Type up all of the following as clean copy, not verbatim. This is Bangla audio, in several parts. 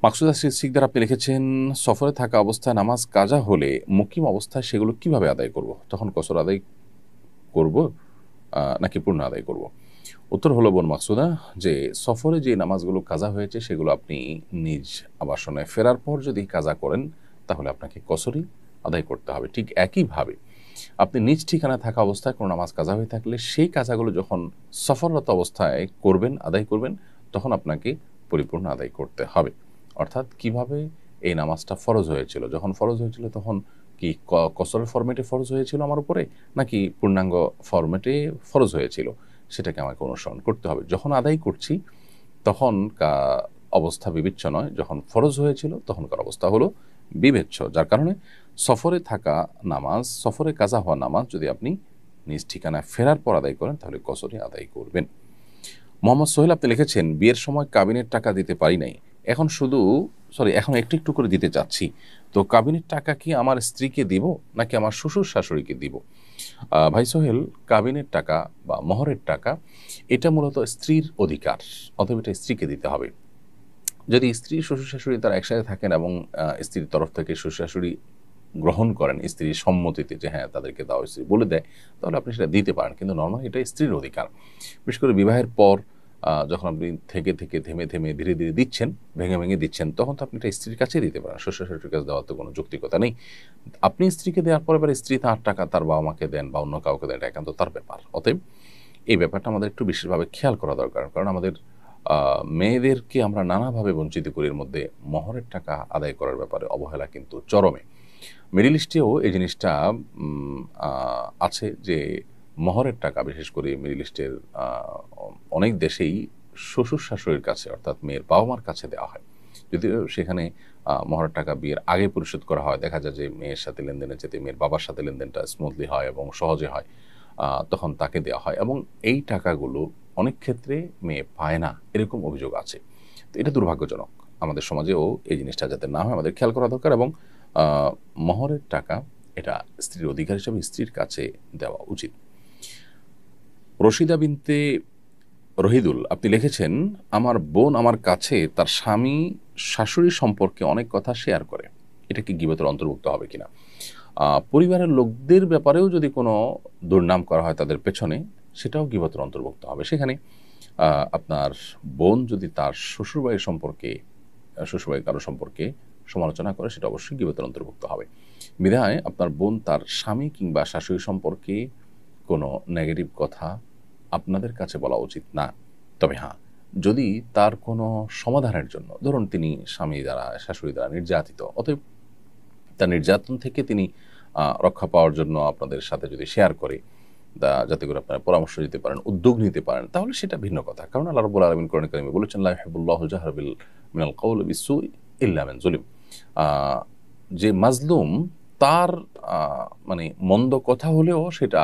মাকসুদা সিকদার আপনি লিখেছেন, সফরে থাকা অবস্থায় নামাজ কাজা হলে মুকিম অবস্থায় সেগুলো কিভাবে আদায় করব? তখন কসর আদায় করব নাকি পূর্ণ আদায় করব? উত্তর হলো বোন মাকসুদা যে সফরে যে নামাজগুলো কাজা হয়েছে সেগুলো আপনি নিজ আবাসনে ফেরার পর যদি কাজা করেন তাহলে আপনাকে কসরই আদায় করতে হবে। ঠিক একইভাবে আপনি নিজ ঠিকানা থাকা অবস্থায় কোনো নামাজ কাজা হয়ে থাকলে সেই কাজাগুলো যখন সফররত অবস্থায় করবেন, আদায় করবেন, তখন আপনাকে পরিপূর্ণ আদায় করতে হবে। অর্থাৎ কিভাবে এই নামাজটা ফরজ হয়েছিল, যখন ফরজ হয়েছিল তখন কি কসরের ফরম্যাটে ফরজ হয়েছিল আমার উপরে, নাকি পূর্ণাঙ্গ ফরম্যাটে ফরজ হয়েছিল, সেটাকে আমাকে অনুসরণ করতে হবে। যখন আদায় করছি তখন অবস্থা বিবেচ্য নয়, যখন ফরজ হয়েছিল তখনকার অবস্থা হলো বিবেচ্য। যার কারণে সফরে থাকা নামাজ, সফরে কাজা হওয়া নামাজ যদি আপনি নিজ ঠিকানায় ফেরার পর আদায় করেন তাহলে কসরে আদায় করবেন। মোহাম্মদ সোহেল আপনি লিখেছেন, বিয়ের সময় কাবিনের টাকা দিতে পারি নাই, এখন শুধু এখন একটু একটু করে দিতে চাচ্ছি, তো কাবিনের টাকা কি আমার স্ত্রীকে দিব নাকি আমার শ্বশুর শাশুড়িকে দিব? ভাই সোহেল, কাবিনের টাকা বা মোহরের টাকা এটা মূলত স্ত্রীর অধিকার, অতএব এটা স্ত্রীকে দিতে হবে। যদি স্ত্রী শ্বশুর শাশুড়ি তারা একসাথে থাকেন এবং স্ত্রীর তরফ থেকে শ্বশুর শাশুড়ি গ্রহণ করেন স্ত্রীর সম্মতিতে যে হ্যাঁ তাদেরকে দাও, স্ত্রী বলে দেয়, তাহলে আপনি সেটা দিতে পারেন। কিন্তু নর্মালি এটা স্ত্রীর অধিকার। বিশেষ করে বিবাহের পর যখন আপনি থেকে থেকে থেমে থেমে ধীরে ধীরে দিচ্ছেন, ভেঙে ভেঙে দিচ্ছেন, তখন তো আপনি এটা স্ত্রীর কাছেই দিতে পারেন। শ্বশুর শাশুড়ির কাছে দেওয়ার তো কোনো যৌক্তিকতা নেই। আপনি স্ত্রীকে দেওয়ার পরে এবার স্ত্রী তার টাকা তার বাবা মাকে দেন বা অন্য কাউকে দেন, এটা একান্ত তার ব্যাপার। অতএব এই ব্যাপারটা আমাদের একটু বিশেষভাবে খেয়াল করা দরকার। কারণ আমাদের মেয়েদেরকে আমরা নানাভাবে বঞ্চিত করি। এর মধ্যে মোহরের টাকা আদায় করার ব্যাপারে অবহেলা কিন্তু চরমে। মিডল ইস্টেও এই জিনিসটা আছে যে মোহরের টাকা বিশেষ করে মিডল ইস্টের অনেক দেশেই শ্বশুর শাশুড়ির কাছে অর্থাৎ মেয়ের বাবা মার কাছে দেওয়া হয়। যদিও সেখানে মোহরের টাকা বিয়ের আগে পরিশোধ করা হয়, দেখা যায় যে মেয়ের সাথে লেনদেনের চেয়ে মেয়ের বাবার সাথে লেনদেনটা স্মুথলি হয় এবং সহজে হয়, তখন তাকে দেওয়া হয় এবং এই টাকাগুলো অনেক ক্ষেত্রে মেয়ে পায় না, এরকম অভিযোগ আছে। তো এটা দুর্ভাগ্যজনক। আমাদের সমাজেও এই জিনিসটা যাতে না হয় আমাদের খেয়াল করা দরকার এবং মোহরের টাকা এটা স্ত্রীর অধিকার হিসেবে স্ত্রীর কাছে দেওয়া উচিত। রশিদা বিনতে রহিদুল আপনি লিখেছেন, আমার বোন আমার কাছে তার স্বামী শাশুড়ি সম্পর্কে অনেক কথা শেয়ার করে, এটা কি গীবতের অন্তর্ভুক্ত হবে কিনা? পরিবারের লোকদের ব্যাপারেও যদি কোনো দুর্নাম করা হয় তাদের পেছনে, সেটাও গীবতের অন্তর্ভুক্ত হবে। সেখানে আপনার বোন যদি তার শ্বশুরবাড়ির সম্পর্কে, শ্বশুরবাড়ির কারো সম্পর্কে সমালোচনা করে, সেটা অবশ্যই গীবতের অন্তর্ভুক্ত হবে। বিধায় আপনার বোন তার স্বামী কিংবা শাশুড়ি সম্পর্কে কোনো নেগেটিভ কথা আপনাদের কাছে বলা উচিত না। তবে হ্যাঁ, যদি তার কোনো সমাধানের জন্য, ধরুন তিনি স্বামী দ্বারা শাশুড়ি দ্বারা নির্যাতিত, অতএব তার নির্যাতন থেকে তিনি রক্ষা পাওয়ার জন্য আপনাদের সাথে যদি শেয়ার করে, যাতে করে আপনারা পরামর্শ দিতে পারেন, উদ্যোগ নিতে পারেন, তাহলে সেটা ভিন্ন কথা। কারণ আল্লাহ রাব্বুল আলামিন কোরআনে কারিমে বলেছেন, লা ইউহিব্বুল্লাহুল জাহরা মিনাল কাওলি বিসসুই ইল্লা মান যুলিম। যে মাজলুম তার মানে মন্দ কথা হলেও সেটা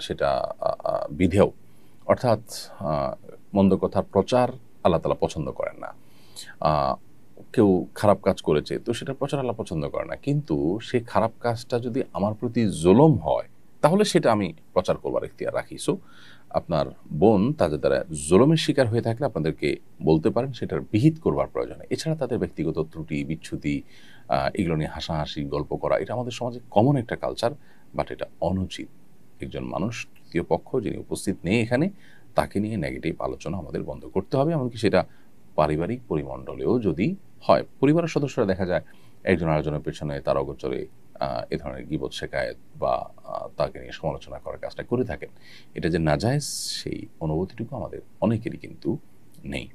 সেটা বিধেয়, অর্থাৎ মন্দ কথার প্রচার আল্লাহ তাআলা পছন্দ করেন না। কেউ খারাপ কাজ করেছে তো সেটা প্রচার আল্লাহ পছন্দ করে না, কিন্তু সেই খারাপ কাজটা যদি আমার প্রতি জুলুম হয় তাহলে সেটা আমি প্রচার করবার ইখতিয়ার রাখি। সো আপনার বোন তাদের দ্বারা জুলুমের শিকার হয়ে থাকলে আপনাদেরকে বলতে পারেন, সেটার বিহিত করবার প্রয়োজন। এছাড়া তাদের ব্যক্তিগত ত্রুটি বিচ্ছুতি এগুলো নিয়ে হাসাহাসি গল্প করা, এটা আমাদের সমাজে কমন একটা কালচার, বাট এটা অনুচিত। একজন মানুষ, তৃতীয় পক্ষ যিনি উপস্থিত নেই এখানে, তাকে নিয়ে নেগেটিভ আলোচনা আমাদের বন্ধ করতে হবে। এমনকি সেটা পারিবারিক পরিমণ্ডলেও যদি হয়, পরিবারের সদস্যরা দেখা যায় একজন আরেকজনের পেছনে তার অগোচরে এ ধরনের গীবত শেখায়েত বা তাকে নিয়ে সমালোচনা করার কাজটা করে থাকেন, এটা যে নাজায়েজ সেই অনুভূতিটুকু আমাদের অনেকেরই কিন্তু নেই।